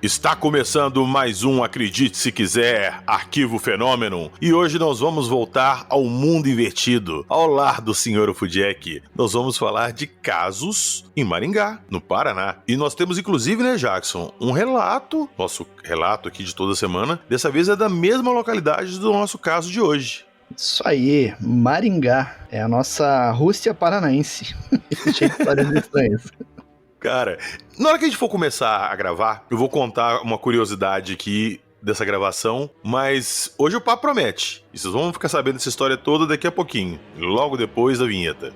Está começando mais um Acredite Se Quiser, Arquivo Fenômeno, e hoje nós vamos voltar ao mundo invertido, ao lar do Sr. Ufudieck. Nós vamos falar de casos em Maringá, no Paraná. E nós temos inclusive, né, Jackson, um relato, nosso relato aqui de toda semana, dessa vez é da mesma localidade do nosso caso de hoje. Isso aí, Maringá, é a nossa Rússia paranaense, cheio de histórias estranhas. Cara, na hora que a gente for começar a gravar, eu vou contar uma curiosidade aqui dessa gravação, mas hoje o papo promete. E vocês vão ficar sabendo dessa história toda daqui a pouquinho, logo depois da vinheta.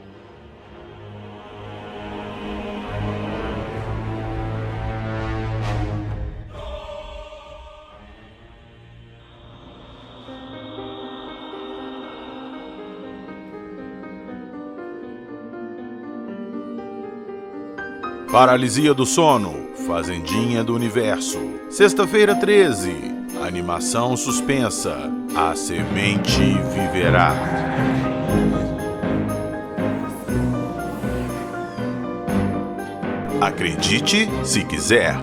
Paralisia do sono, Fazendinha do Universo. Sexta-feira 13, animação suspensa, A Semente Viverá. Acredite se quiser.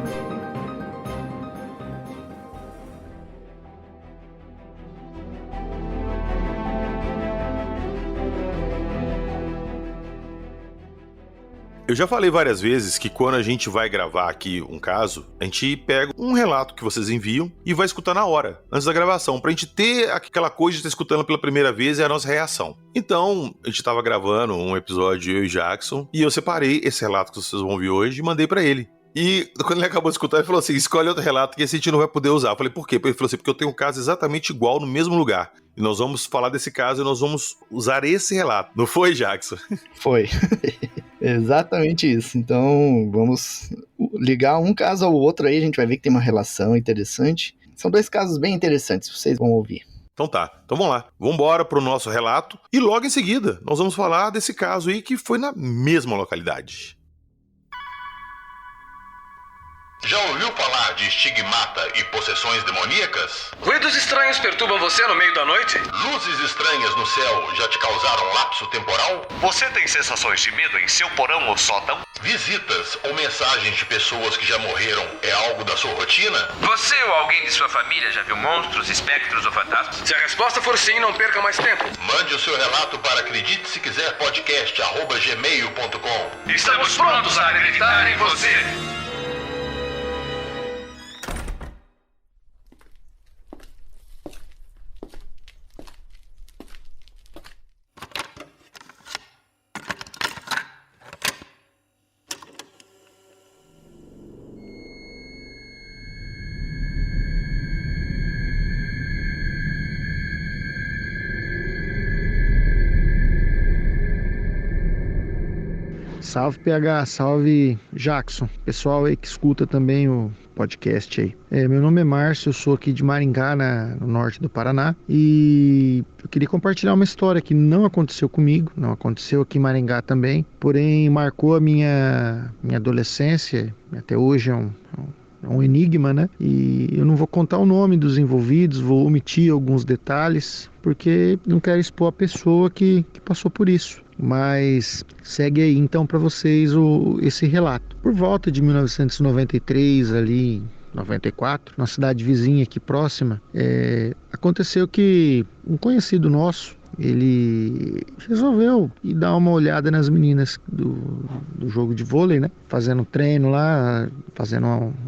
Eu já falei várias vezes que quando a gente vai gravar aqui um caso, a gente pega um relato que vocês enviam e vai escutar na hora, antes da gravação, pra gente ter aquela coisa de estar escutando pela primeira vez e a nossa reação. Então, a gente tava gravando um episódio, eu e Jackson, e eu separei esse relato que vocês vão ouvir hoje e mandei pra ele. E quando ele acabou de escutar, ele falou assim, escolhe outro relato que esse a gente não vai poder usar. Eu falei, por quê? Ele falou assim, porque eu tenho um caso exatamente igual no mesmo lugar. E nós vamos falar desse caso e nós vamos usar esse relato. Não foi, Jackson? Foi. Exatamente isso. Então, vamos ligar um caso ao outro aí, a gente vai ver que tem uma relação interessante. São dois casos bem interessantes, vocês vão ouvir. Então tá, então vamos lá. Vamos embora pro nosso relato e logo em seguida nós vamos falar desse caso aí que foi na mesma localidade. Já ouviu falar de estigmata e possessões demoníacas? Ruídos estranhos perturbam você no meio da noite? Luzes estranhas no céu já te causaram lapso temporal? Você tem sensações de medo em seu porão ou sótão? Visitas ou mensagens de pessoas que já morreram é algo da sua rotina? Você ou alguém de sua família já viu monstros, espectros ou fantasmas? Se a resposta for sim, não perca mais tempo. Mande o seu relato para acreditesequiser.podcast@gmail.com. Estamos prontos a acreditar em você. Salve PH, salve Jackson, pessoal aí que escuta também o podcast aí. Meu nome é Márcio, eu sou aqui de Maringá, no norte do Paraná, e eu queria compartilhar uma história que não aconteceu comigo, não aconteceu aqui em Maringá também, porém marcou a minha adolescência, até hoje é um enigma, né? E eu não vou contar o nome dos envolvidos, vou omitir alguns detalhes, porque não quero expor a pessoa que passou por isso. Mas segue aí então para vocês esse relato. Por volta de 1993, ali 94, na cidade vizinha aqui próxima, aconteceu que um conhecido nosso, ele resolveu ir dar uma olhada nas meninas do jogo de vôlei, né? Fazendo treino lá,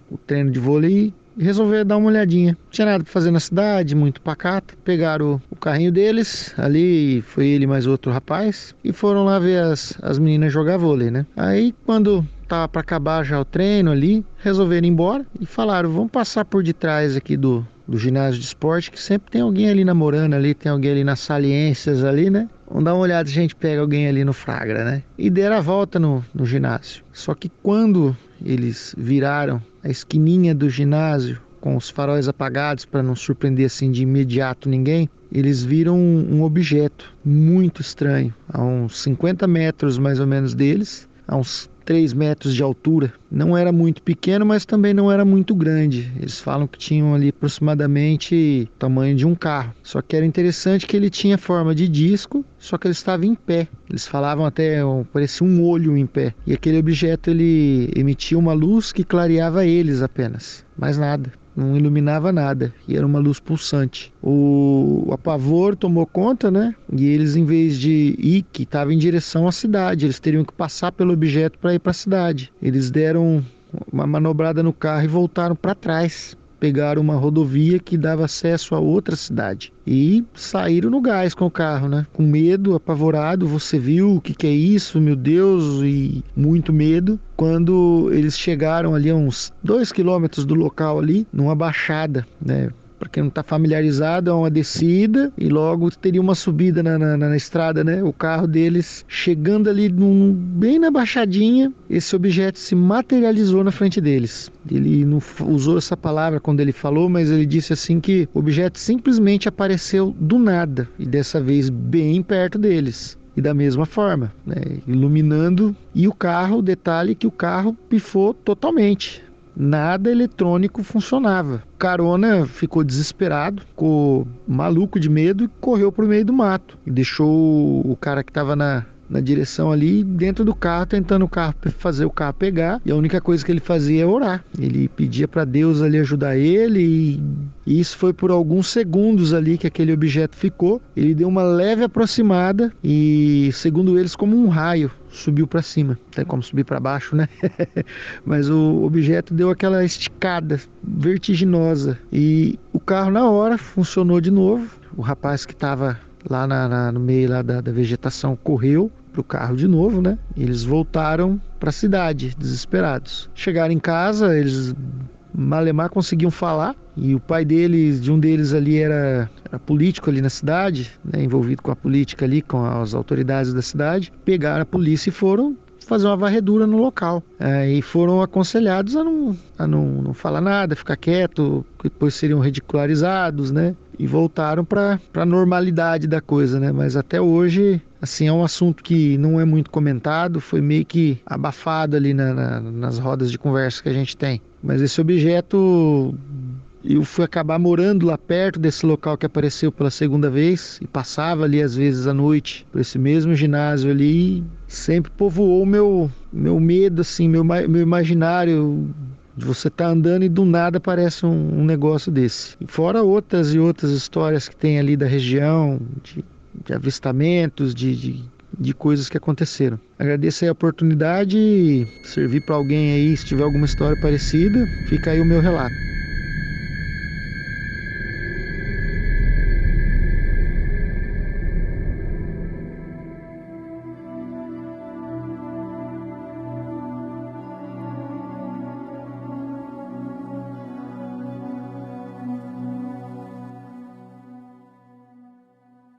o treino de vôlei e resolver dar uma olhadinha. Não tinha nada para fazer na cidade, muito pacato. Pegaram o carrinho deles, ali foi ele mais outro rapaz, e foram lá ver as meninas jogar vôlei, né? Aí quando tava para acabar já o treino ali, resolveram ir embora e falaram, vamos passar por detrás aqui do ginásio de esporte, que sempre tem alguém ali namorando ali, tem alguém ali nas saliências ali, né? Vamos dar uma olhada se a gente pega alguém ali no flagra, né? E deram a volta no ginásio. Só que quando eles viraram a esquininha do ginásio com os faróis apagados para não surpreender assim de imediato ninguém, eles viram um objeto muito estranho, a uns 50 metros mais ou menos deles, a uns 3 metros de altura. Não era muito pequeno, mas também não era muito grande. Eles falam que tinham ali aproximadamente o tamanho de um carro. Só que era interessante que ele tinha forma de disco, só que ele estava em pé. Eles falavam até, parecia um olho em pé. E aquele objeto ele emitia uma luz que clareava eles apenas, mais nada. Não iluminava nada, e era uma luz pulsante. O apavor tomou conta, né? E eles, em vez de ir, que estava em direção à cidade, eles teriam que passar pelo objeto para ir para a cidade. Eles deram uma manobrada no carro e voltaram para trás. Pegaram uma rodovia que dava acesso a outra cidade e saíram no gás com o carro, né? Com medo, apavorado. Você viu o que é isso, meu Deus, e muito medo. Quando eles chegaram ali a uns 2 quilômetros do local ali, numa baixada, né? Para quem não está familiarizado, é uma descida e logo teria uma subida na estrada, né? O carro deles chegando ali bem na baixadinha, esse objeto se materializou na frente deles. Ele não usou essa palavra quando ele falou, mas ele disse assim que o objeto simplesmente apareceu do nada e dessa vez bem perto deles. E da mesma forma, né? Iluminando. E o carro, detalhe que o carro pifou totalmente. Nada eletrônico funcionava. O carona ficou desesperado, ficou maluco de medo e correu para o meio do mato. E deixou o cara que estava na direção ali dentro do carro, tentando fazer o carro pegar. E a única coisa que ele fazia é orar. Ele pedia para Deus ali ajudar ele e isso foi por alguns segundos ali que aquele objeto ficou. Ele deu uma leve aproximada e, segundo eles, como um raio, subiu para cima. Tem como subir para baixo, né? Mas o objeto deu aquela esticada vertiginosa e o carro na hora funcionou de novo. O rapaz que estava lá no meio lá da vegetação correu pro carro de novo, né? E eles voltaram para a cidade desesperados. Chegaram em casa, eles malemar conseguiam falar, e o pai deles, de um deles ali era político ali na cidade, né, envolvido com a política ali, com as autoridades da cidade. Pegaram a polícia e foram fazer uma varredura no local. E foram aconselhados a não falar nada, ficar quieto, depois seriam ridicularizados, né? E voltaram para a normalidade da coisa, né? Mas até hoje, assim, é um assunto que não é muito comentado, foi meio que abafado ali nas rodas de conversa que a gente tem. Mas esse objeto, eu fui acabar morando lá perto desse local que apareceu pela segunda vez e passava ali às vezes à noite por esse mesmo ginásio ali, e sempre povoou o meu medo, assim, meu imaginário de você estar andando e do nada aparece um negócio desse. E fora outras e outras histórias que tem ali da região, de avistamentos, de coisas que aconteceram. Agradeço aí a oportunidade e servir para alguém aí, se tiver alguma história parecida, fica aí o meu relato.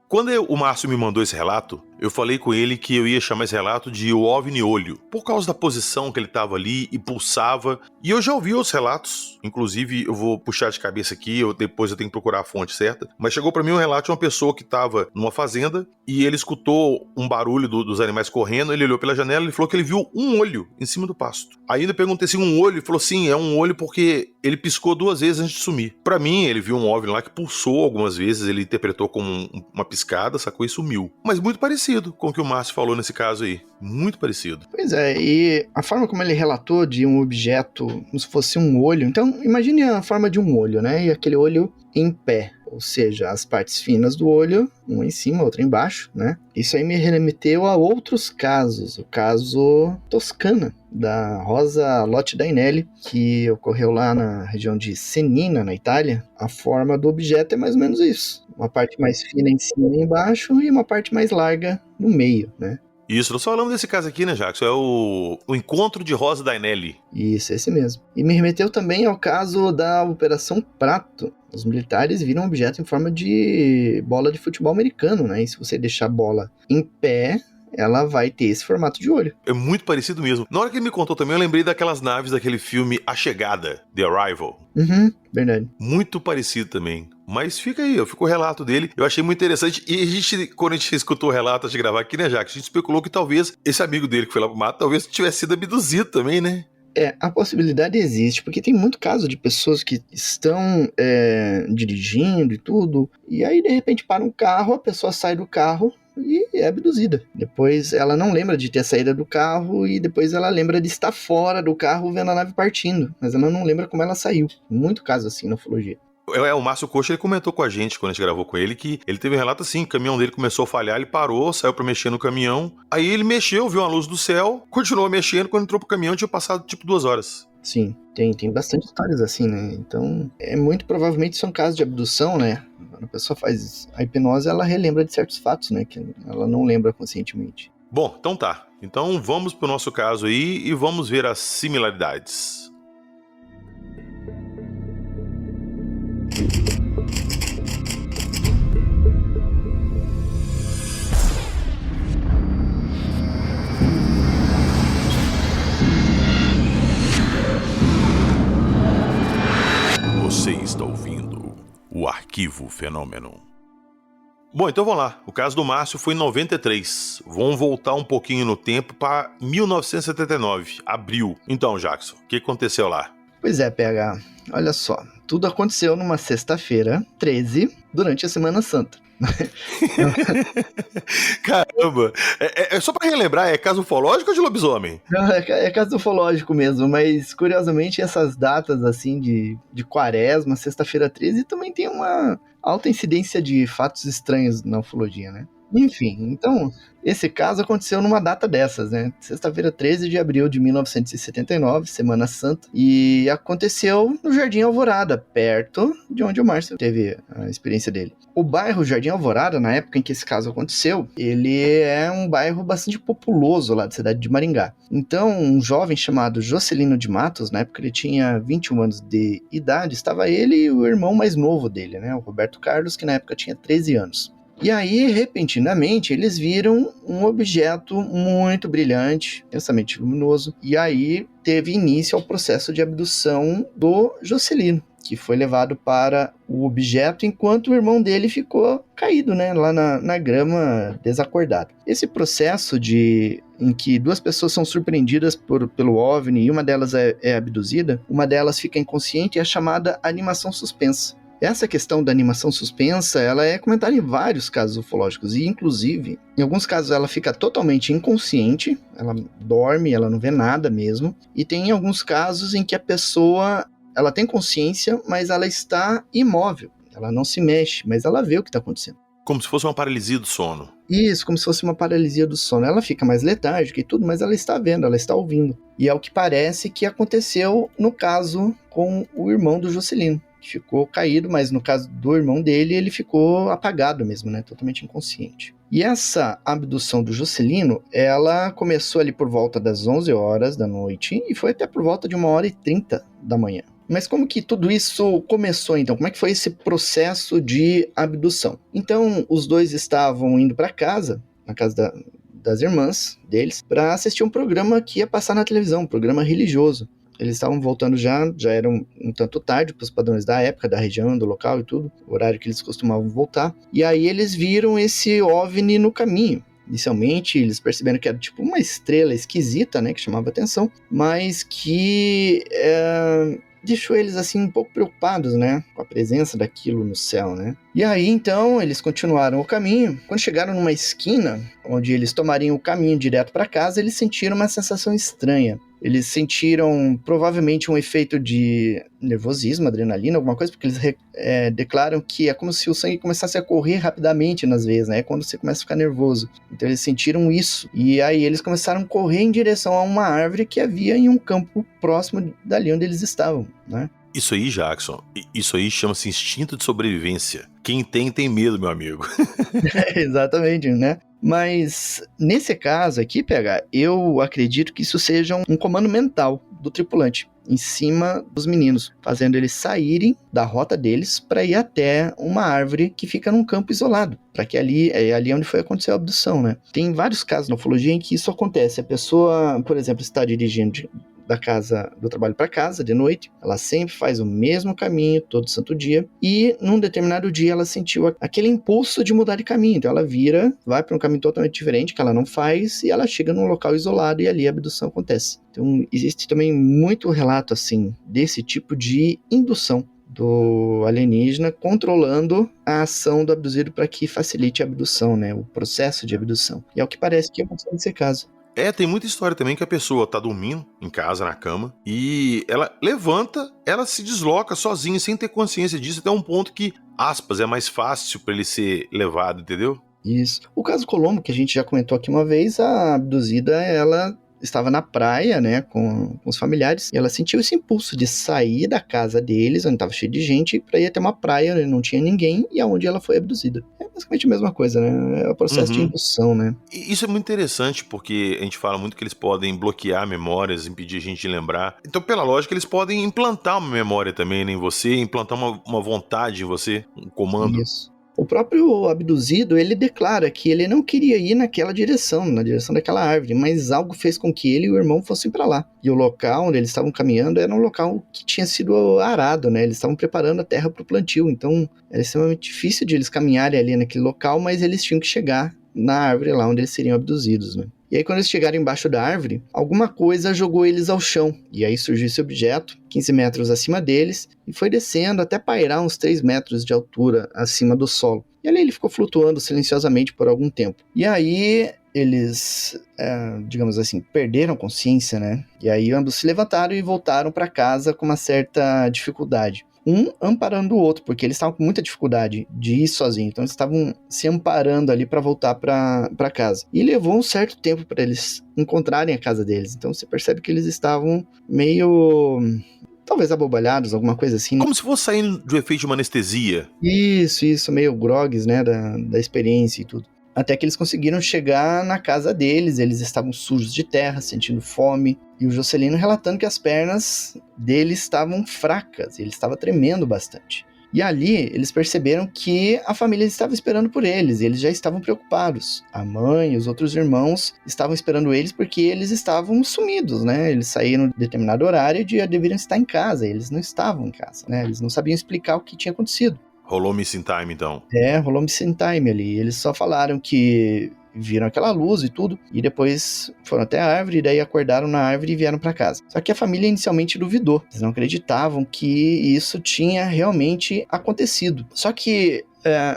Quando o Márcio me mandou esse relato, eu falei com ele que eu ia chamar esse relato de o OVNI olho, por causa da posição que ele estava ali e pulsava. E eu já ouvi outros relatos, inclusive eu vou puxar de cabeça aqui, depois eu tenho que procurar a fonte certa, mas chegou para mim um relato de uma pessoa que estava numa fazenda e ele escutou um barulho dos animais correndo, ele olhou pela janela e falou que ele viu um olho em cima do pasto. Aí eu perguntei se um olho, ele falou sim, é um olho porque ele piscou 2 vezes antes de sumir. Para mim, ele viu um OVNI lá que pulsou algumas vezes, ele interpretou como uma piscada, sacou, e sumiu. Mas muito parecido com o que o Márcio falou nesse caso aí. Muito parecido. Pois é, e a forma como ele relatou de um objeto como se fosse um olho, então imagine a forma de um olho, né? E aquele olho em pé, ou seja, as partes finas do olho, uma em cima, outra embaixo, né? Isso aí me remeteu a outros casos, o caso Toscana, da Rosa Lotte Dainelli, que ocorreu lá na região de Senina, na Itália. A forma do objeto é mais ou menos isso, uma parte mais fina em cima e embaixo e uma parte mais larga no meio, né? Isso, nós falamos desse caso aqui, né, Jackson? É o Encontro de Rosa Dainelli. Isso, esse mesmo. E me remeteu também ao caso da Operação Prato. Os militares viram um objeto em forma de bola de futebol americano, né? E se você deixar a bola em pé, ela vai ter esse formato de olho. É muito parecido mesmo. Na hora que ele me contou também, eu lembrei daquelas naves daquele filme A Chegada, The Arrival. Verdade. Muito parecido também. Mas fica aí, fica o relato dele. Eu achei muito interessante. E quando a gente escutou o relato antes de gravar aqui, né, Jacques? A gente especulou que talvez esse amigo dele que foi lá pro mato, talvez tivesse sido abduzido também, né? A possibilidade existe, porque tem muito caso de pessoas que estão dirigindo e tudo, e aí de repente para um carro, a pessoa sai do carro e é abduzida. Depois ela não lembra de ter saído do carro e depois ela lembra de estar fora do carro vendo a nave partindo, mas ela não lembra como ela saiu. Muito caso assim na ufologia. O Márcio Coxa, ele comentou com a gente, quando a gente gravou com ele, que ele teve um relato assim, o caminhão dele começou a falhar, ele parou, saiu pra mexer no caminhão, aí ele mexeu, viu uma luz do céu, continuou mexendo, quando entrou pro caminhão tinha passado tipo 2 horas. Sim, tem bastante histórias assim, né? Então, muito provavelmente são casos de abdução, né? Quando a pessoa faz a hipnose, ela relembra de certos fatos, né? Que ela não lembra conscientemente. Bom, então tá. Então vamos pro nosso caso aí e vamos ver as similaridades. Você está ouvindo o Arquivo Fenômeno. Bom, então vamos lá. O caso do Márcio foi em 93. Vamos voltar um pouquinho no tempo para 1979, abril. Então, Jackson, o que aconteceu lá? Pois é, PH. Olha só. Tudo aconteceu numa sexta-feira, 13, durante a Semana Santa. Caramba! Só pra relembrar, é caso ufológico ou de lobisomem? Não, é caso ufológico mesmo, mas curiosamente essas datas assim de quaresma, sexta-feira 13, também tem uma alta incidência de fatos estranhos na ufologia, né? Enfim, então, esse caso aconteceu numa data dessas, né? Sexta-feira, 13 de abril de 1979, Semana Santa, e aconteceu no Jardim Alvorada, perto de onde o Márcio teve a experiência dele. O bairro Jardim Alvorada, na época em que esse caso aconteceu, ele é um bairro bastante populoso lá da cidade de Maringá. Então, um jovem chamado Jocelino de Matos, na época ele tinha 21 anos de idade, estava ele e o irmão mais novo dele, né? O Roberto Carlos, que na época tinha 13 anos. E aí, repentinamente, eles viram um objeto muito brilhante, intensamente luminoso, e aí teve início ao processo de abdução do Jocelino, que foi levado para o objeto enquanto o irmão dele ficou caído, né, lá na grama, desacordado. Esse processo em que 2 pessoas são surpreendidas pelo OVNI e uma delas é abduzida, uma delas fica inconsciente, é chamada animação suspensa. Essa questão da animação suspensa, ela é comentada em vários casos ufológicos, e inclusive, em alguns casos ela fica totalmente inconsciente, ela dorme, ela não vê nada mesmo, e tem alguns casos em que a pessoa, ela tem consciência, mas ela está imóvel, ela não se mexe, mas ela vê o que está acontecendo. Como se fosse uma paralisia do sono. Isso, como se fosse uma paralisia do sono. Ela fica mais letárgica e tudo, mas ela está vendo, ela está ouvindo. E é o que parece que aconteceu no caso com o irmão do Jocelino. Ficou caído, mas no caso do irmão dele, ele ficou apagado mesmo, né? Totalmente inconsciente. E essa abdução do Jocelino, ela começou ali por volta das 11 horas da noite e foi até por volta de 1h30 da manhã. Mas como que tudo isso começou, então? Como é que foi esse processo de abdução? Então, os dois estavam indo para casa, na casa das irmãs deles, para assistir um programa que ia passar na televisão, um programa religioso. Eles estavam voltando já era um tanto tarde para os padrões da época, da região, do local e tudo, o horário que eles costumavam voltar. E aí eles viram esse OVNI no caminho. Inicialmente, eles perceberam que era tipo uma estrela esquisita, né, que chamava atenção, mas que deixou eles assim um pouco preocupados, né, com a presença daquilo no céu, né. E aí, então, eles continuaram o caminho. Quando chegaram numa esquina, onde eles tomariam o caminho direto para casa, eles sentiram uma sensação estranha. Eles sentiram provavelmente um efeito de nervosismo, adrenalina, alguma coisa, porque eles declaram que é como se o sangue começasse a correr rapidamente nas veias, né? É quando você começa a ficar nervoso. Então eles sentiram isso. E aí eles começaram a correr em direção a uma árvore que havia em um campo próximo dali onde eles estavam, né? Isso aí, Jackson, isso aí chama-se instinto de sobrevivência. Quem tem medo, meu amigo. Exatamente, né? Mas nesse caso aqui, PH, eu acredito que isso seja um comando mental do tripulante. em cima dos meninos, fazendo eles saírem da rota deles para ir até uma árvore que fica num campo isolado, para que ali é ali onde foi acontecer a abdução, né? Tem vários casos na ufologia em que isso acontece. A pessoa, por exemplo, está dirigindo da casa, do trabalho para casa de noite, ela sempre faz o mesmo caminho todo santo dia, e num determinado dia ela sentiu aquele impulso de mudar de caminho, então ela vira, vai para um caminho totalmente diferente que ela não faz, e ela chega num local isolado e ali a abdução acontece. Então existe também muito relato assim desse tipo de indução do alienígena controlando a ação do abduzido para que facilite a abdução, né, o processo de abdução. E é o que parece que aconteceu nesse caso. Tem muita história também que a pessoa tá dormindo em casa, na cama, e ela levanta, ela se desloca sozinha, sem ter consciência disso, até um ponto que, aspas, é mais fácil pra ele ser levado, entendeu? Isso. O caso Colombo, que a gente já comentou aqui uma vez, a abduzida, ela estava na praia, né, com os familiares, e ela sentiu esse impulso de sair da casa deles, onde estava cheio de gente, para ir até uma praia, onde não tinha ninguém, e aonde ela foi abduzida. É basicamente a mesma coisa, né? É o processo de indução, né? E isso é muito interessante, porque a gente fala muito que eles podem bloquear memórias, impedir a gente de lembrar. Então, pela lógica, eles podem implantar uma memória também, né, em você, implantar uma vontade em você, um comando. Isso. O próprio abduzido, ele declara que ele não queria ir naquela direção, na direção daquela árvore, mas algo fez com que ele e o irmão fossem para lá. E o local onde eles estavam caminhando era um local que tinha sido arado, né? Eles estavam preparando a terra para o plantio, então era extremamente difícil de eles caminharem ali naquele local, mas eles tinham que chegar na árvore lá onde eles seriam abduzidos, né? E aí quando eles chegaram embaixo da árvore, alguma coisa jogou eles ao chão. E aí surgiu esse objeto, 15 metros acima deles, e foi descendo até pairar uns 3 metros de altura acima do solo. E ali ele ficou flutuando silenciosamente por algum tempo. E aí eles, digamos assim, perderam a consciência, né? E aí ambos se levantaram e voltaram para casa com uma certa dificuldade. Um amparando o outro, porque eles estavam com muita dificuldade de ir sozinhos. Então eles estavam se amparando ali para voltar para casa. E levou um certo tempo para eles encontrarem a casa deles. Então você percebe que eles estavam meio, talvez abobalhados, alguma coisa assim. Como se fosse saindo do efeito de uma anestesia. Isso, meio grogues, né, da experiência e tudo. Até que eles conseguiram chegar na casa deles, eles estavam sujos de terra, sentindo fome, e o Juscelino relatando que as pernas dele estavam fracas, ele estava tremendo bastante. E ali eles perceberam que a família estava esperando por eles, e eles já estavam preocupados. A mãe e os outros irmãos estavam esperando eles porque eles estavam sumidos, né? Eles saíram em determinado horário e já deveriam estar em casa, eles não estavam em casa, né? Eles não sabiam explicar o que tinha acontecido. Rolou missing time, então. Rolou missing time ali. Eles só falaram que viram aquela luz e tudo, e depois foram até a árvore, e daí acordaram na árvore e vieram para casa. Só que a família inicialmente duvidou. Eles não acreditavam que isso tinha realmente acontecido. Só que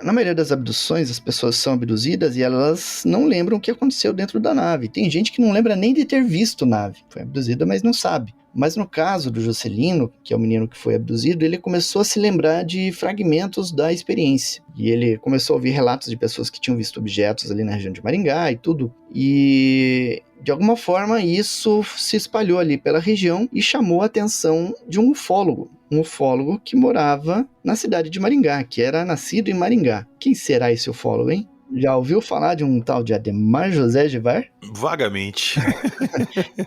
na maioria das abduções, as pessoas são abduzidas e elas não lembram o que aconteceu dentro da nave. Tem gente que não lembra nem de ter visto nave. Foi abduzida, mas não sabe. Mas no caso do Juscelino, que é o menino que foi abduzido, ele começou a se lembrar de fragmentos da experiência. E ele começou a ouvir relatos de pessoas que tinham visto objetos ali na região de Maringá e tudo. E de alguma forma isso se espalhou ali pela região e chamou a atenção de um ufólogo. Um ufólogo que morava na cidade de Maringá, que era nascido em Maringá. Quem será esse ufólogo, hein? Já ouviu falar de um tal de Ademar José Gevar? Vagamente.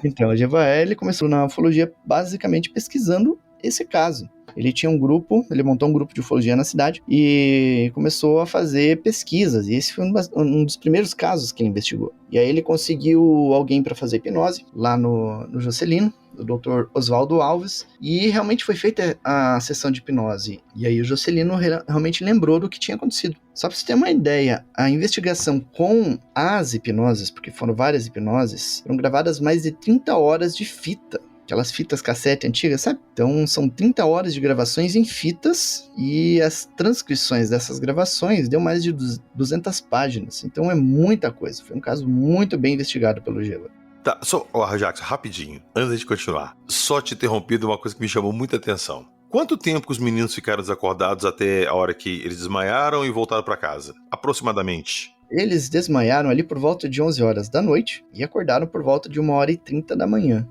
Então, o Gevar, ele começou na ufologia basicamente pesquisando esse caso. Ele tinha um grupo, ele montou um grupo de ufologia na cidade e começou a fazer pesquisas. E esse foi um dos primeiros casos que ele investigou. E aí ele conseguiu alguém para fazer hipnose lá no Juscelino, o Dr. Oswaldo Alves, e realmente foi feita a sessão de hipnose. E aí o Juscelino realmente lembrou do que tinha acontecido. Só para você ter uma ideia, a investigação com as hipnoses, porque foram várias hipnoses, foram gravadas mais de 30 horas de fita. Aquelas fitas cassete antigas, sabe? Então são 30 horas de gravações em fitas e as transcrições dessas gravações deu mais de 200 páginas. Então é muita coisa. Foi um caso muito bem investigado pelo Gevar. Tá, só, Jackson, rapidinho, antes de continuar, só te interrompido uma coisa que me chamou muita atenção. Quanto tempo que os meninos ficaram desacordados até a hora que eles desmaiaram e voltaram para casa? Aproximadamente. Eles desmaiaram ali por volta de 11 horas da noite e acordaram por volta de 1h30 da manhã.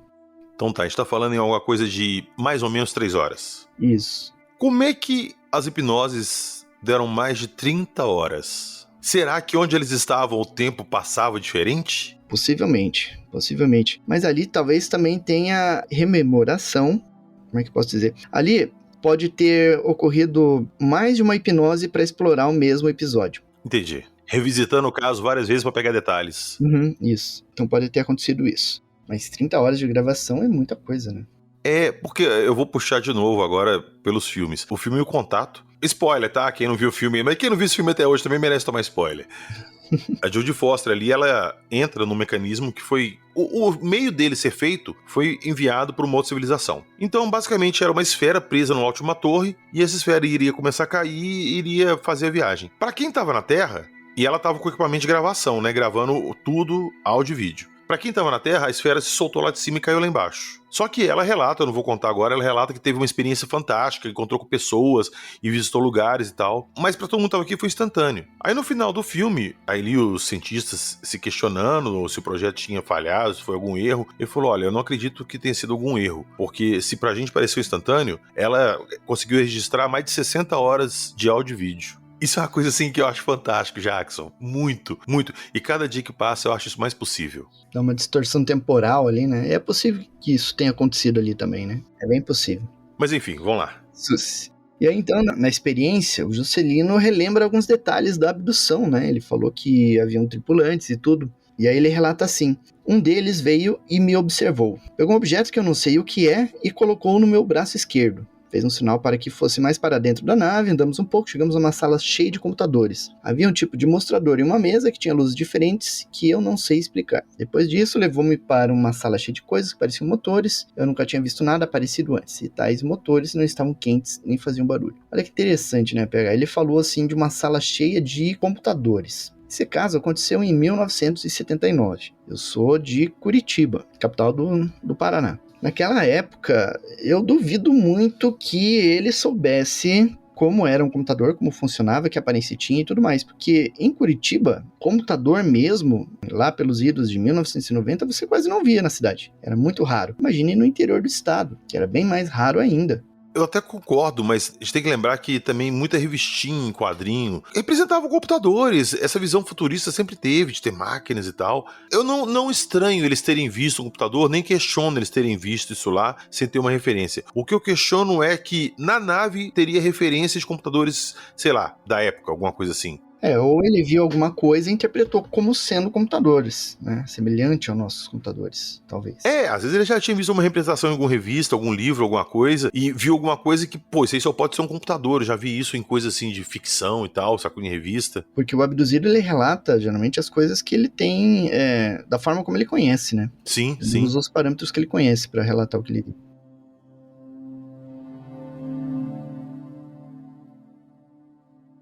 Então tá, a gente tá falando em alguma coisa de mais ou menos 3 horas. Isso. Como é que as hipnoses deram mais de 30 horas? Será que onde eles estavam o tempo passava diferente? Possivelmente. Mas ali talvez também tenha rememoração Como é que eu posso dizer? Ali pode ter ocorrido mais de uma hipnose para explorar o mesmo episódio. Entendi. Revisitando o caso várias vezes pra pegar detalhes. Isso. Então pode ter acontecido isso. Mas 30 horas de gravação é muita coisa, né? É, porque eu vou puxar de novo agora pelos filmes. O filme O Contato. Spoiler, tá? Quem não viu o filme, mas quem não viu esse filme até hoje também merece tomar spoiler. A Jodie Foster ali, ela entra num mecanismo que foi... O meio dele ser feito foi enviado para uma outra civilização. Então, basicamente, era uma esfera presa no alto de uma torre, e essa esfera iria começar a cair e iria fazer a viagem. Para quem tava na Terra, e ela tava com equipamento de gravação, né? Gravando tudo, áudio e vídeo. Pra quem tava na Terra, a esfera se soltou lá de cima e caiu lá embaixo. Só que ela relata, eu não vou contar agora, ela relata que teve uma experiência fantástica, encontrou com pessoas e visitou lugares e tal. Mas pra todo mundo que tava aqui foi instantâneo. Aí no final do filme, aí ali os cientistas se questionando se o projeto tinha falhado, se foi algum erro. Ele falou, olha, eu não acredito que tenha sido algum erro. Porque se pra gente pareceu instantâneo, ela conseguiu registrar mais de 60 horas de áudio e vídeo. Isso é uma coisa assim que eu acho fantástico, Jackson. Muito, muito. E cada dia que passa eu acho isso mais possível. Dá uma distorção temporal ali, né? É possível que isso tenha acontecido ali também, né? É bem possível. Mas enfim, vamos lá. E aí, então, na experiência, o Juscelino relembra alguns detalhes da abdução, né? Ele falou que haviam tripulantes e tudo. E aí ele relata assim: um deles veio e me observou. Pegou um objeto que eu não sei o que é e colocou no meu braço esquerdo. Fez um sinal para que fosse mais para dentro da nave, andamos um pouco, chegamos a uma sala cheia de computadores. Havia um tipo de mostrador e uma mesa que tinha luzes diferentes que eu não sei explicar. Depois disso, levou-me para uma sala cheia de coisas que pareciam motores. Eu nunca tinha visto nada parecido antes, e tais motores não estavam quentes nem faziam barulho. Olha que interessante, né, PH? Ele falou assim de uma sala cheia de computadores. Esse caso aconteceu em 1979. Eu sou de Curitiba, capital do Paraná. Naquela época, eu duvido muito que ele soubesse como era um computador, como funcionava, que aparência tinha e tudo mais. Porque em Curitiba, computador mesmo, lá pelos idos de 1990, você quase não via na cidade. Era muito raro. Imagine no interior do estado, que era bem mais raro ainda. Eu até concordo, mas a gente tem que lembrar que também muita revistinha em quadrinho representavam computadores. Essa visão futurista sempre teve, de ter máquinas e tal. Eu não estranho eles terem visto um computador, nem questiono eles terem visto isso lá sem ter uma referência. O que eu questiono é que na nave teria referências de computadores, sei lá, da época, alguma coisa assim. Ou ele viu alguma coisa e interpretou como sendo computadores, né? Semelhante aos nossos computadores, talvez. Às vezes ele já tinha visto uma representação em alguma revista, algum livro, alguma coisa, e viu alguma coisa que, pô, isso aí só pode ser um computador. Eu já vi isso em coisas assim de ficção e tal, sacou, em revista. Porque o abduzido, ele relata, geralmente, as coisas que ele tem, da forma como ele conhece, né? Sim, ele sim. usa os parâmetros que ele conhece para relatar o que ele viu.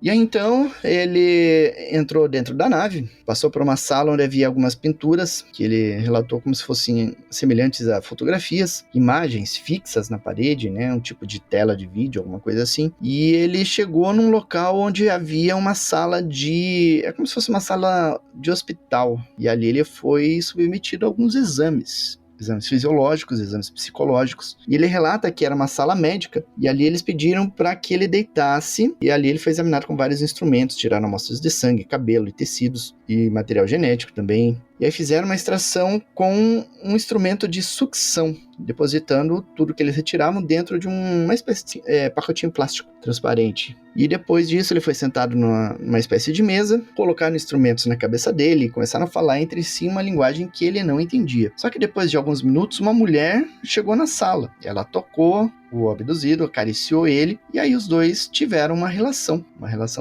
E aí, então, ele entrou dentro da nave, passou por uma sala onde havia algumas pinturas, que ele relatou como se fossem semelhantes a fotografias, imagens fixas na parede, né, um tipo de tela de vídeo, alguma coisa assim. E ele chegou num local onde havia uma sala é como se fosse uma sala de hospital. E ali ele foi submetido a alguns exames fisiológicos, exames psicológicos, e ele relata que era uma sala médica, e ali eles pediram para que ele deitasse, e ali ele foi examinado com vários instrumentos, tiraram amostras de sangue, cabelo e tecidos, e material genético também, e aí fizeram uma extração com um instrumento de sucção, depositando tudo que eles retiravam dentro de uma espécie de pacotinho plástico transparente. E depois disso ele foi sentado numa espécie de mesa, colocaram instrumentos na cabeça dele e começaram a falar entre si uma linguagem que ele não entendia. Só que depois de alguns minutos, uma mulher chegou na sala. Ela tocou o abduzido, acariciou ele, e aí os dois tiveram uma relação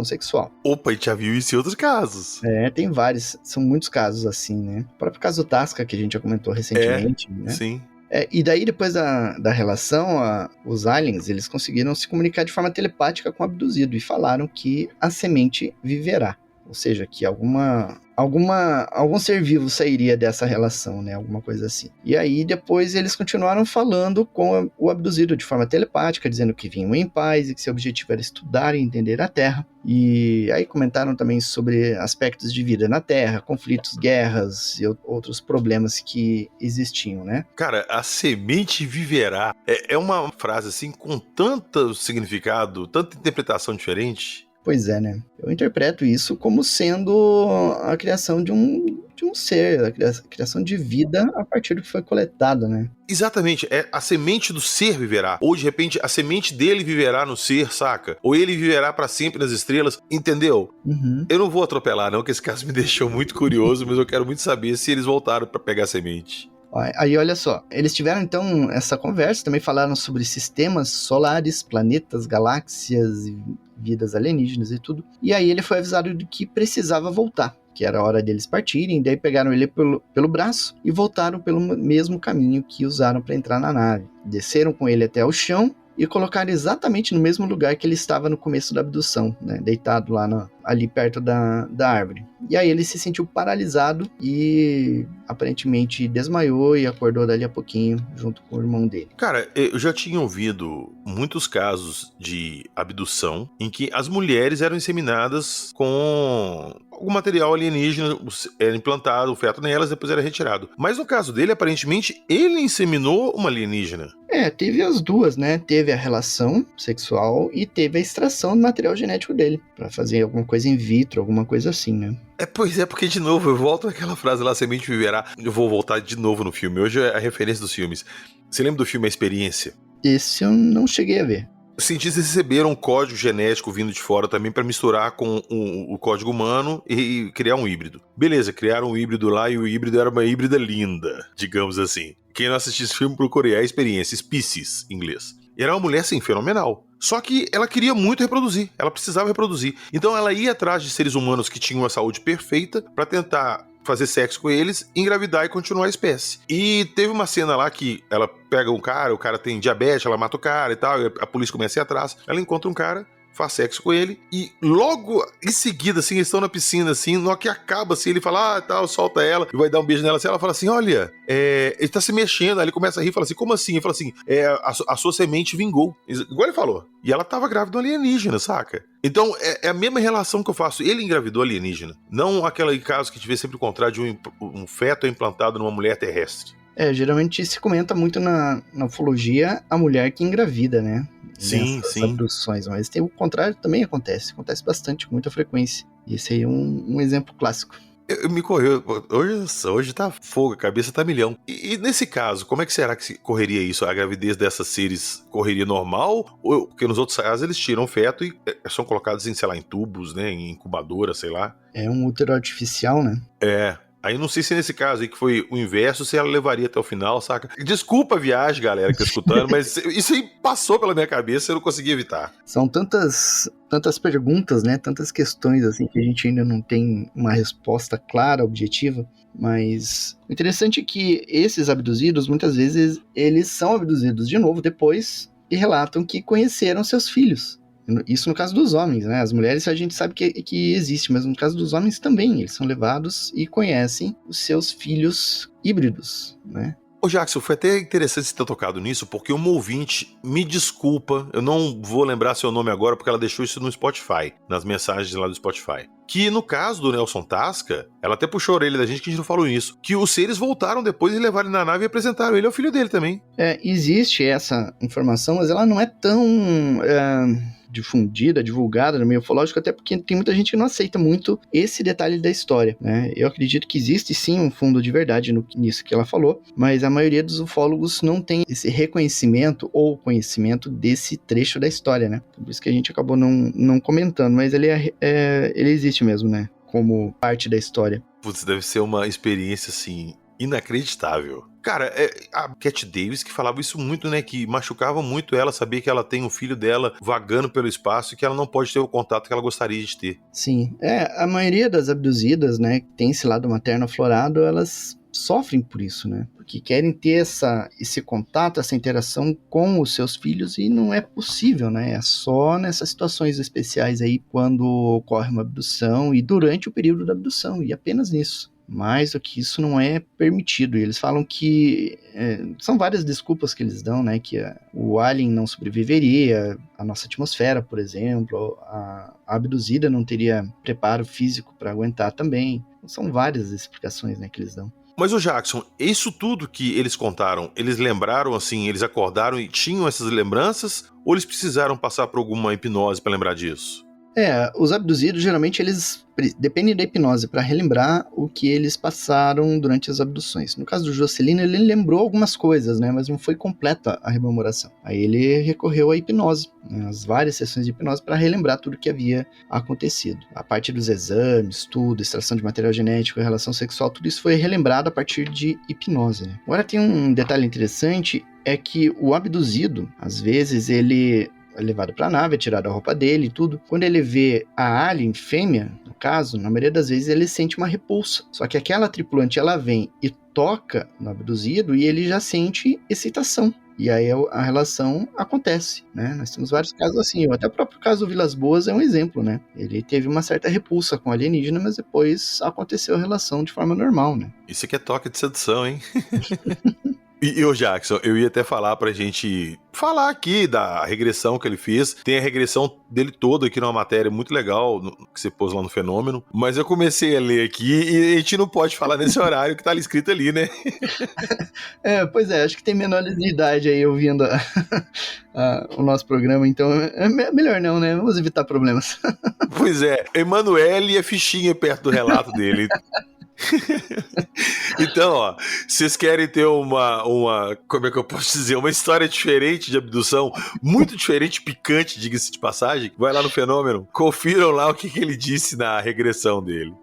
sexual. Opa, a gente já viu isso em outros casos. Tem vários, são muitos casos assim, né? O próprio caso do Tasca, que a gente já comentou recentemente, né? Sim. E daí, depois da relação, os aliens, eles conseguiram se comunicar de forma telepática com o abduzido e falaram que a semente viverá. Ou seja, que algum ser vivo sairia dessa relação, né? Alguma coisa assim. E aí, depois, eles continuaram falando com o abduzido de forma telepática, dizendo que vinham em paz e que seu objetivo era estudar e entender a Terra. E aí comentaram também sobre aspectos de vida na Terra, conflitos, guerras e outros problemas que existiam, né? Cara, a semente viverá. É uma frase assim com tanto significado, tanta interpretação diferente. Pois é, né? Eu interpreto isso como sendo a criação de um um ser, a criação de vida a partir do que foi coletado, né? Exatamente, a semente do ser viverá. Ou de repente a semente dele viverá no ser, saca? Ou ele viverá pra sempre nas estrelas, entendeu? Uhum. Eu não vou atropelar não, que esse caso me deixou muito curioso, mas eu quero muito saber se eles voltaram pra pegar a semente. Aí olha só, eles tiveram então essa conversa, também falaram sobre sistemas solares, planetas, galáxias e vidas alienígenas e tudo. E aí ele foi avisado de que precisava voltar, que era a hora deles partirem. Daí pegaram ele pelo braço e voltaram pelo mesmo caminho que usaram para entrar na nave. Desceram com ele até o chão e colocaram exatamente no mesmo lugar que ele estava no começo da abdução, né? Deitado lá ali perto da árvore. E aí ele se sentiu paralisado e aparentemente desmaiou e acordou dali a pouquinho junto com o irmão dele. Cara, eu já tinha ouvido muitos casos de abdução em que as mulheres eram inseminadas com algum material alienígena, era implantado o feto nelas, depois era retirado. Mas no caso dele, aparentemente, ele inseminou uma alienígena. Teve as duas, né? Teve a relação sexual e teve a extração do material genético dele, pra fazer alguma coisa in vitro, alguma coisa assim, né? Pois é, porque de novo, eu volto naquela frase lá, semente viverá. Eu vou voltar de novo no filme, hoje é a referência dos filmes. Você lembra do filme A Experiência? Esse eu não cheguei a ver. Os cientistas receberam um código genético vindo de fora também para misturar com o código humano e criar um híbrido. Beleza, criaram um híbrido lá e o híbrido era uma híbrida linda, digamos assim. Quem não assistiu esse filme, procurei a Experiência, Species, em inglês. E era uma mulher, assim, fenomenal. Só que ela queria muito reproduzir, ela precisava reproduzir. Então ela ia atrás de seres humanos que tinham a saúde perfeita para tentar fazer sexo com eles, engravidar e continuar a espécie. E teve uma cena lá que ela pega um cara, o cara tem diabetes, ela mata o cara e tal, e a polícia começa a ir atrás, ela encontra um cara, faz sexo com ele, e logo em seguida, assim, eles estão na piscina, assim, no que acaba, assim, ele fala, tal, solta ela, e vai dar um beijo nela, assim, ela fala assim, olha, ele tá se mexendo, aí ele começa a rir, fala assim, como assim? Ele fala assim, a sua semente vingou, igual ele falou, e ela tava grávida de um alienígena, saca? Então, é a mesma relação que eu faço, ele engravidou alienígena, não aquele caso que tiver sempre o contrário de um feto implantado numa mulher terrestre. Geralmente se comenta muito na ufologia a mulher que engravida, né? Sim, Nessas sim. abduções, mas tem o contrário também acontece bastante, com muita frequência. E esse aí é um exemplo clássico. Me correu, hoje tá fogo, a cabeça tá milhão. E nesse caso, como é que será que correria isso? A gravidez dessas seres correria normal? Porque nos outros casos eles tiram o feto e são colocados em, sei lá, em tubos, né, em incubadora, sei lá. É um útero artificial, né? Aí não sei se nesse caso aí que foi o inverso, se ela levaria até o final, saca? Desculpa a viagem, galera, que tá escutando, mas isso aí passou pela minha cabeça e eu não consegui evitar. São tantas perguntas, né? Tantas questões, assim, que a gente ainda não tem uma resposta clara, objetiva. Mas o interessante é que esses abduzidos, muitas vezes, eles são abduzidos de novo depois e relatam que conheceram seus filhos. Isso no caso dos homens, né? As mulheres a gente sabe que existe, mas no caso dos homens também. Eles são levados e conhecem os seus filhos híbridos, né? Ô Jackson, foi até interessante você ter tocado nisso, porque uma ouvinte, me desculpa, eu não vou lembrar seu nome agora, porque ela deixou isso no Spotify, nas mensagens lá do Spotify. Que no caso do Nelson Tasca, ela até puxou a orelha da gente que a gente não falou nisso, que os seres voltaram depois e levaram ele na nave e apresentaram ele ao filho dele também. Existe essa informação, mas ela não é tão difundida, divulgada no meio ufológico, até porque tem muita gente que não aceita muito esse detalhe da história, né? Eu acredito que existe sim um fundo de verdade nisso que ela falou, mas a maioria dos ufólogos não tem esse reconhecimento ou conhecimento desse trecho da história, né? Por isso que a gente acabou não comentando, mas ele existe mesmo, né? Como parte da história. Putz, deve ser uma experiência, assim, inacreditável. Cara, a Cat Davis que falava isso muito, né, que machucava muito ela, saber que ela tem um filho dela vagando pelo espaço e que ela não pode ter o contato que ela gostaria de ter. Sim, a maioria das abduzidas, né, que tem esse lado materno aflorado, elas sofrem por isso, né, porque querem ter esse contato, essa interação com os seus filhos e não é possível, né, é só nessas situações especiais aí, quando ocorre uma abdução e durante o período da abdução, e apenas nisso. Mais do que isso não é permitido. E eles falam que são várias desculpas que eles dão, né? Que o alien não sobreviveria, a nossa atmosfera, por exemplo, a abduzida não teria preparo físico para aguentar também. São várias explicações, né, que eles dão. Mas o Jackson, isso tudo que eles contaram, eles lembraram assim, eles acordaram e tinham essas lembranças? Ou eles precisaram passar por alguma hipnose para lembrar disso? Os abduzidos, geralmente, eles dependem da hipnose para relembrar o que eles passaram durante as abduções. No caso do Jocelino, ele lembrou algumas coisas, né, mas não foi completa a rememoração. Aí ele recorreu à hipnose, né, as várias sessões de hipnose para relembrar tudo que havia acontecido. A parte dos exames, tudo, extração de material genético, relação sexual, tudo isso foi relembrado a partir de hipnose, né. Agora tem um detalhe interessante, é que o abduzido, às vezes, ele é levado para a nave, é tirado a roupa dele e tudo. Quando ele vê a alien fêmea, no caso, na maioria das vezes ele sente uma repulsa. Só que aquela tripulante, ela vem e toca no abduzido e ele já sente excitação. E aí a relação acontece, né? Nós temos vários casos assim. Até o próprio caso do Vilas Boas é um exemplo, né? Ele teve uma certa repulsa com o alienígena, mas depois aconteceu a relação de forma normal, né? Isso aqui é toque de sedução, hein? E o Jackson, eu ia até falar pra gente falar aqui da regressão que ele fez. Tem a regressão dele toda aqui numa matéria muito legal que você pôs lá no Fenômeno. Mas eu comecei a ler aqui e a gente não pode falar nesse horário que tá ali escrito ali, né? Pois é, acho que tem menores de idade aí ouvindo o nosso programa, então é melhor não, né? Vamos evitar problemas. Pois é, Emanuele e a fichinha perto do relato dele. Então, ó, vocês querem ter uma, como é que eu posso dizer, uma história diferente de abdução, muito diferente, picante, diga-se de passagem, vai lá no Fenômeno, confiram lá o que ele disse na regressão dele.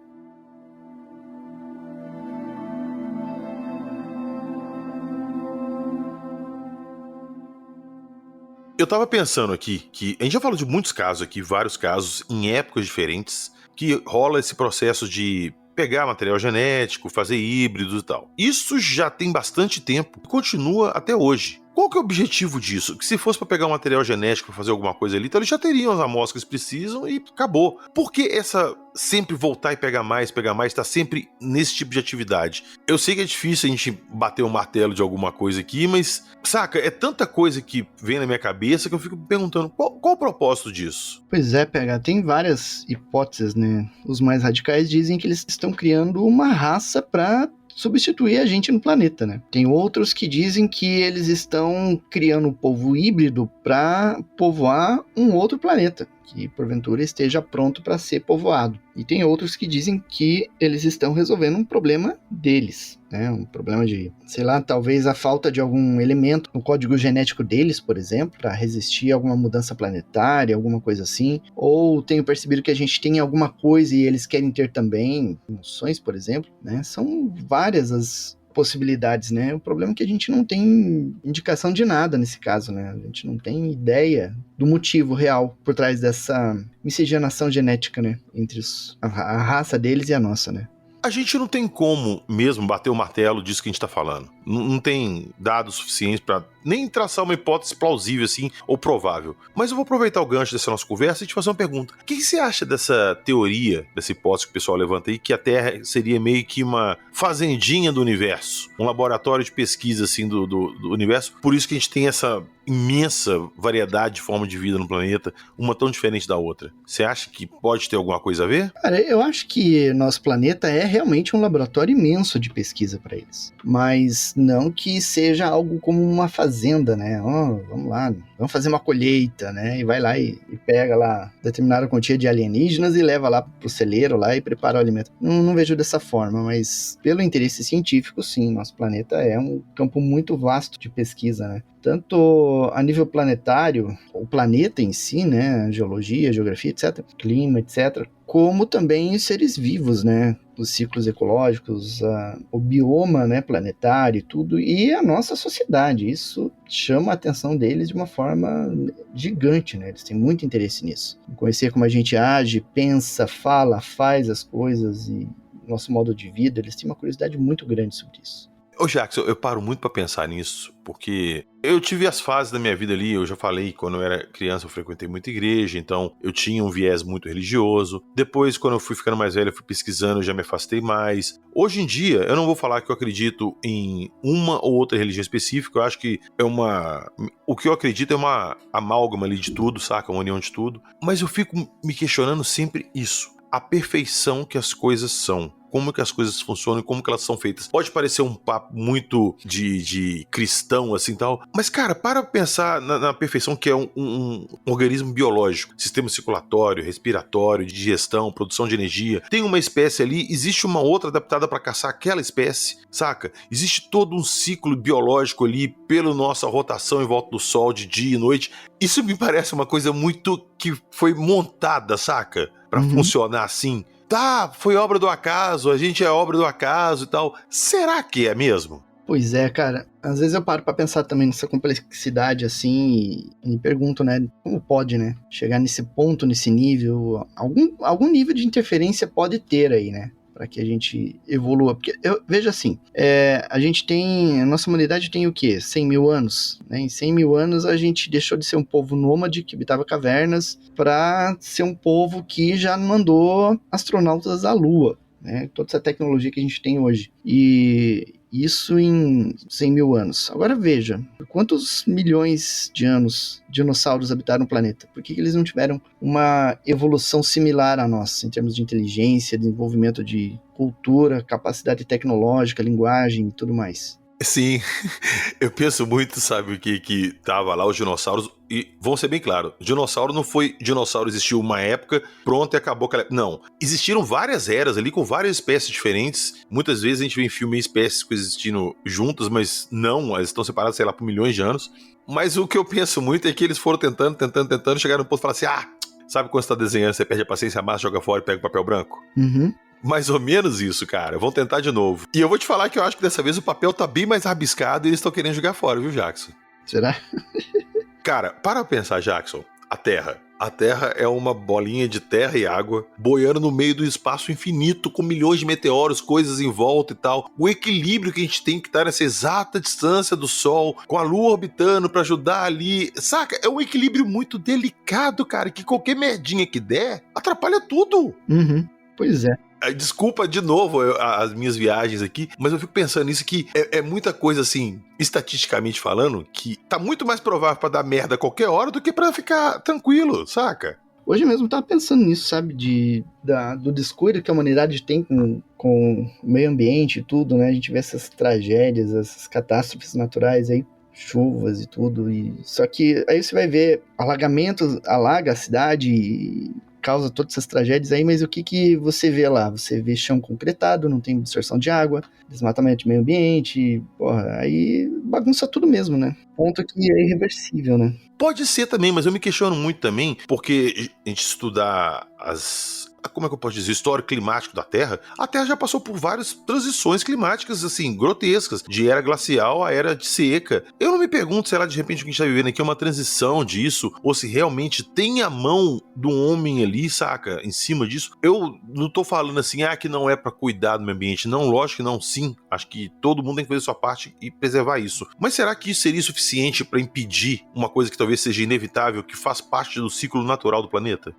Eu tava pensando aqui que a gente já falou de muitos casos aqui, vários casos em épocas diferentes, que rola esse processo de pegar material genético, fazer híbridos e tal. Isso já tem bastante tempo e continua até hoje. Qual que é o objetivo disso? Que se fosse para pegar um material genético para fazer alguma coisa ali, então eles já teriam as amostras que eles precisam e acabou. Por que essa sempre voltar e pegar mais, tá sempre nesse tipo de atividade? Eu sei que é difícil a gente bater o martelo de alguma coisa aqui, mas, saca, é tanta coisa que vem na minha cabeça que eu fico perguntando, qual o propósito disso? Pois é, PH, tem várias hipóteses, né? Os mais radicais dizem que eles estão criando uma raça para substituir a gente no planeta, né? Tem outros que dizem que eles estão criando um povo híbrido para povoar um outro planeta, que porventura esteja pronto para ser povoado. E tem outros que dizem que eles estão resolvendo um problema deles, né? Um problema de, sei lá, talvez a falta de algum elemento no código genético deles, por exemplo, para resistir a alguma mudança planetária, alguma coisa assim. Ou tenho percebido que a gente tem alguma coisa e eles querem ter também, emoções, por exemplo, né? São várias as possibilidades, né? O problema é que a gente não tem indicação de nada nesse caso, né? A gente não tem ideia do motivo real por trás dessa miscigenação genética, né? Entre a raça deles e a nossa, né? A gente não tem como mesmo bater o martelo disso que a gente tá falando. Não tem dados suficientes para nem traçar uma hipótese plausível assim, ou provável. Mas eu vou aproveitar o gancho dessa nossa conversa e te fazer uma pergunta. O que você acha dessa teoria, dessa hipótese que o pessoal levanta aí, que a Terra seria meio que uma fazendinha do universo? Um laboratório de pesquisa assim do universo. Por isso que a gente tem essa imensa variedade de forma de vida no planeta, uma tão diferente da outra. Você acha que pode ter alguma coisa a ver? Cara, eu acho que nosso planeta é realmente um laboratório imenso de pesquisa para eles. Mas não que seja algo como uma fazenda, né? Vamos lá, vamos fazer uma colheita, né? E vai lá e pega lá determinada quantia de alienígenas e leva lá pro celeiro lá e prepara o alimento. Não vejo dessa forma, mas pelo interesse científico, sim, nosso planeta é um campo muito vasto de pesquisa, né? Tanto a nível planetário, o planeta em si, né, geologia, geografia, etc., clima, etc., como também os seres vivos, né, os ciclos ecológicos, o bioma, né, planetário e tudo, e a nossa sociedade. Isso chama a atenção deles de uma forma gigante, né, eles têm muito interesse nisso. Conhecer como a gente age, pensa, fala, faz as coisas e nosso modo de vida, eles têm uma curiosidade muito grande sobre isso. Ô Jackson, eu paro muito pra pensar nisso, porque eu tive as fases da minha vida ali, eu já falei, quando eu era criança eu frequentei muita igreja, então eu tinha um viés muito religioso. Depois, quando eu fui ficando mais velho, eu fui pesquisando, eu já me afastei mais. Hoje em dia, eu não vou falar que eu acredito em uma ou outra religião específica, eu acho que o que eu acredito é uma amálgama ali de tudo, saca? Uma união de tudo. Mas eu fico me questionando sempre isso. A perfeição que as coisas são. como que as coisas funcionam e como que elas são feitas. Pode parecer um papo muito de cristão, assim, tal, mas, cara, para pensar na perfeição que é um organismo biológico. Sistema circulatório, respiratório, digestão, produção de energia. Tem uma espécie ali, existe uma outra adaptada para caçar aquela espécie, saca? Existe todo um ciclo biológico ali pela nossa rotação em volta do Sol de dia e noite. Isso me parece uma coisa muito que foi montada, saca? Pra funcionar assim. Tá, foi obra do acaso, a gente é obra do acaso e tal. Será que é mesmo? Pois é, cara. Às vezes eu paro pra pensar também nessa complexidade, assim, e me pergunto, né, como pode, né, chegar nesse ponto, nesse nível. Algum nível de interferência pode ter aí, né, para que a gente evolua. Porque, veja assim, a nossa humanidade tem o quê? 100 mil anos, né? Em 100 mil anos a gente deixou de ser um povo nômade que habitava cavernas para ser um povo que já mandou astronautas à Lua, né? Toda essa tecnologia que a gente tem hoje. E isso em 100 mil anos. Agora veja, por quantos milhões de anos dinossauros habitaram o planeta? Por que eles não tiveram uma evolução similar à nossa, em termos de inteligência, desenvolvimento de cultura, capacidade tecnológica, linguagem e tudo mais? Sim, eu penso muito, sabe, o que tava lá, os dinossauros, e vamos ser bem claros, dinossauro não foi, dinossauro existiu uma época, pronto e acabou aquela... Não, existiram várias eras ali com várias espécies diferentes, muitas vezes a gente vê em filme espécies coexistindo juntas, mas não, elas estão separadas, sei lá, por milhões de anos, mas o que eu penso muito é que eles foram tentando, chegaram no ponto e falaram assim, sabe quando você tá desenhando, você perde a paciência, amassa, joga fora e pega o papel branco? Mais ou menos isso, cara. Vão tentar de novo. E eu vou te falar que eu acho que dessa vez o papel tá bem mais rabiscado e eles estão querendo jogar fora, viu, Jackson? Será? Cara, para pensar, Jackson, a Terra. A Terra é uma bolinha de terra e água, boiando no meio do espaço infinito, com milhões de meteoros, coisas em volta e tal. O equilíbrio que a gente tem que estar nessa exata distância do Sol, com a Lua orbitando pra ajudar ali. Saca? É um equilíbrio muito delicado, cara, que qualquer merdinha que der, atrapalha tudo. Pois é. Desculpa de novo as minhas viagens aqui, mas eu fico pensando nisso que é muita coisa assim, estatisticamente falando, que tá muito mais provável pra dar merda a qualquer hora do que pra ficar tranquilo, saca? Hoje mesmo eu tava pensando nisso, sabe, do descuido que a humanidade tem com o meio ambiente e tudo, né? A gente vê essas tragédias, essas catástrofes naturais aí, chuvas e tudo, só que aí você vai ver alagamentos, alaga a cidade e causa todas essas tragédias aí, mas o que você vê lá? Você vê chão concretado, não tem absorção de água, desmatamento de meio ambiente, porra, aí bagunça tudo mesmo, né? Ponto que é irreversível, né? Pode ser também, mas eu me questiono muito também, porque a gente estudar como é que eu posso dizer, o histórico climático da Terra, a Terra já passou por várias transições climáticas, assim, grotescas, de era glacial a era de seca. Eu não me pergunto se ela, de repente, o que a gente tá vivendo aqui é uma transição disso, ou se realmente tem a mão do homem ali, saca, em cima disso. Eu não tô falando assim, que não é pra cuidar do meio ambiente. Não, lógico que não, sim. Acho que todo mundo tem que fazer a sua parte e preservar isso. Mas será que isso seria suficiente pra impedir uma coisa que talvez seja inevitável, que faz parte do ciclo natural do planeta?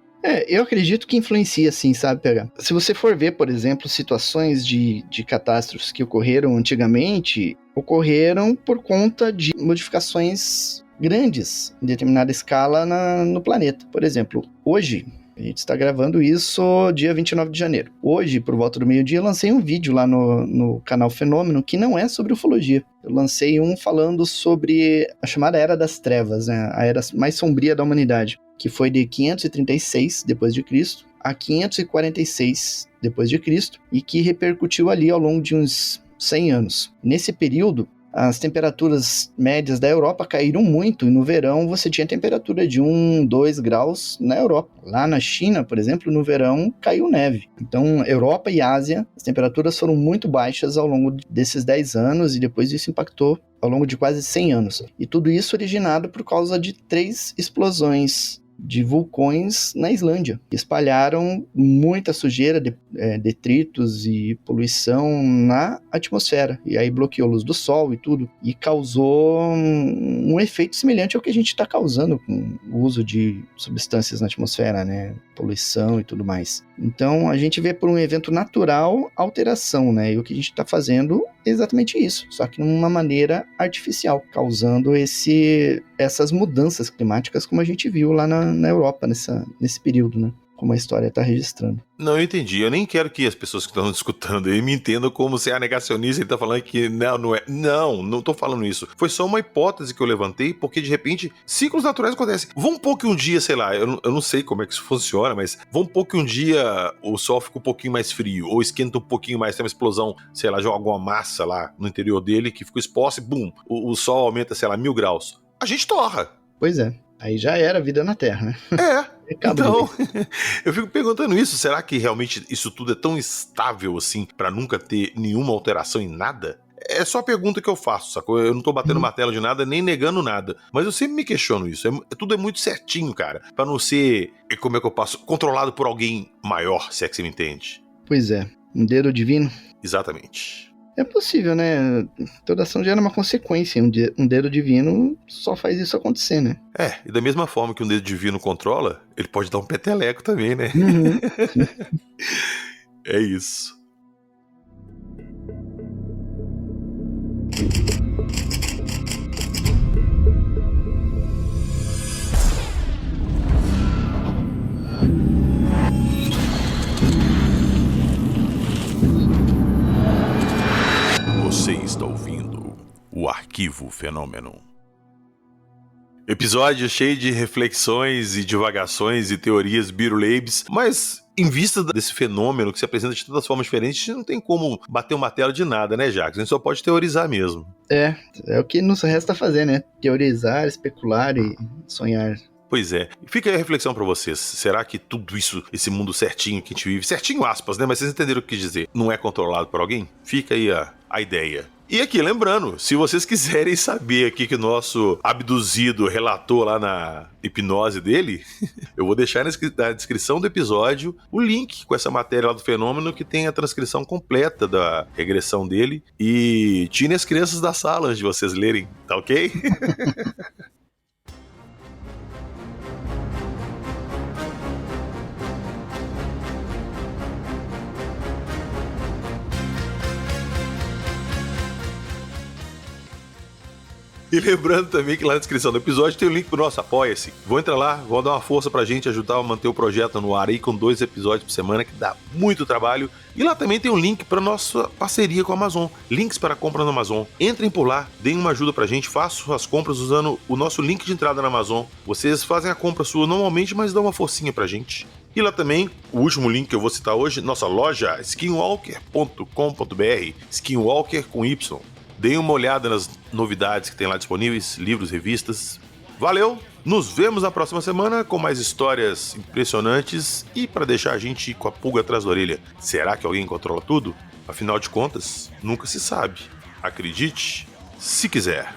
Eu acredito que influencia, sim, sabe, PH? Se você for ver, por exemplo, situações de catástrofes que ocorreram antigamente, ocorreram por conta de modificações grandes em determinada escala no planeta. Por exemplo, hoje, a gente está gravando isso dia 29 de janeiro. Hoje, por volta do meio-dia, eu lancei um vídeo lá no canal Fenômeno, que não é sobre ufologia. Eu lancei um falando sobre a chamada Era das Trevas, né? A era mais sombria da humanidade, que foi de 536 d.C. a 546 d.C. e que repercutiu ali ao longo de uns 100 anos. Nesse período, as temperaturas médias da Europa caíram muito, e no verão você tinha temperatura de 1, 2 graus na Europa. Lá na China, por exemplo, no verão caiu neve. Então, Europa e Ásia, as temperaturas foram muito baixas ao longo desses 10 anos, e depois isso impactou ao longo de quase 100 anos. E tudo isso originado por causa de 3 explosões de vulcões na Islândia. Espalharam muita sujeira, detritos e poluição na atmosfera. E aí bloqueou a luz do sol e tudo. E causou um efeito semelhante ao que a gente está causando com o uso de substâncias na atmosfera, né? Poluição e tudo mais. Então a gente vê por um evento natural alteração, né? E o que a gente está fazendo é exatamente isso. Só que de uma maneira artificial, causando essas mudanças climáticas como a gente viu lá na Europa nesse período, né? como a história está registrando. Não, eu entendi. Eu nem quero que as pessoas que estão escutando aí me entendam como se é negacionista e tá falando que não é. Não tô falando isso. Foi só uma hipótese que eu levantei, porque de repente ciclos naturais acontecem. Vamos pôr que um dia, sei lá, eu não sei como é que isso funciona, mas vamos pôr que um dia o sol fica um pouquinho mais frio, ou esquenta um pouquinho mais, tem uma explosão, sei lá, joga alguma massa lá no interior dele que ficou exposta e bum, o sol aumenta, sei lá, 1000 graus. A gente torra. Pois é. Aí já era a vida na Terra, né? Então, eu fico perguntando isso, será que realmente isso tudo é tão estável assim, pra nunca ter nenhuma alteração em nada? É só a pergunta que eu faço, sacou? Eu não tô batendo martelo de nada, nem negando nada, mas eu sempre me questiono isso, tudo é muito certinho, cara, pra não ser, como é que eu passo, controlado por alguém maior, se é que você me entende. Pois é, um dedo divino? Exatamente. É possível, né? Toda ação gera uma consequência. Um dedo divino só faz isso acontecer, né? E da mesma forma que um dedo divino controla, ele pode dar um peteleco também, né? Uhum. É isso. Você está ouvindo o Arquivo Fenômeno. Episódio cheio de reflexões e divagações e teorias biruleibes, mas em vista desse fenômeno que se apresenta de tantas formas diferentes, a gente não tem como bater o martelo de nada, né, Jacques? A gente só pode teorizar mesmo. É o que nos resta fazer, né? Teorizar, especular e sonhar. Pois é. Fica aí a reflexão pra vocês. Será que tudo isso, esse mundo certinho que a gente vive, certinho aspas, né? Mas vocês entenderam o que quis dizer, não é controlado por alguém? Fica aí a ideia. E aqui, lembrando, se vocês quiserem saber aqui que o nosso abduzido relatou lá na hipnose dele, eu vou deixar na descrição do episódio o link com essa matéria lá do fenômeno que tem a transcrição completa da regressão dele. E tirem as crianças da sala antes de vocês lerem, tá ok? E lembrando também que lá na descrição do episódio tem o link pro nosso Apoia-se. Vão entrar lá, vão dar uma força pra gente, ajudar a manter o projeto no ar aí com 2 episódios por semana, que dá muito trabalho. E lá também tem um link pra nossa parceria com a Amazon. Links para compra na Amazon. Entrem por lá, deem uma ajuda pra gente, façam as compras usando o nosso link de entrada na Amazon. Vocês fazem a compra sua normalmente, mas dão uma forcinha pra gente. E lá também, o último link que eu vou citar hoje, nossa loja, skinwalker.com.br, Skinwalker com Y. Deem uma olhada nas novidades que tem lá disponíveis, livros, revistas. Valeu! Nos vemos na próxima semana com mais histórias impressionantes e para deixar a gente com a pulga atrás da orelha. Será que alguém controla tudo? Afinal de contas, nunca se sabe. Acredite, se quiser.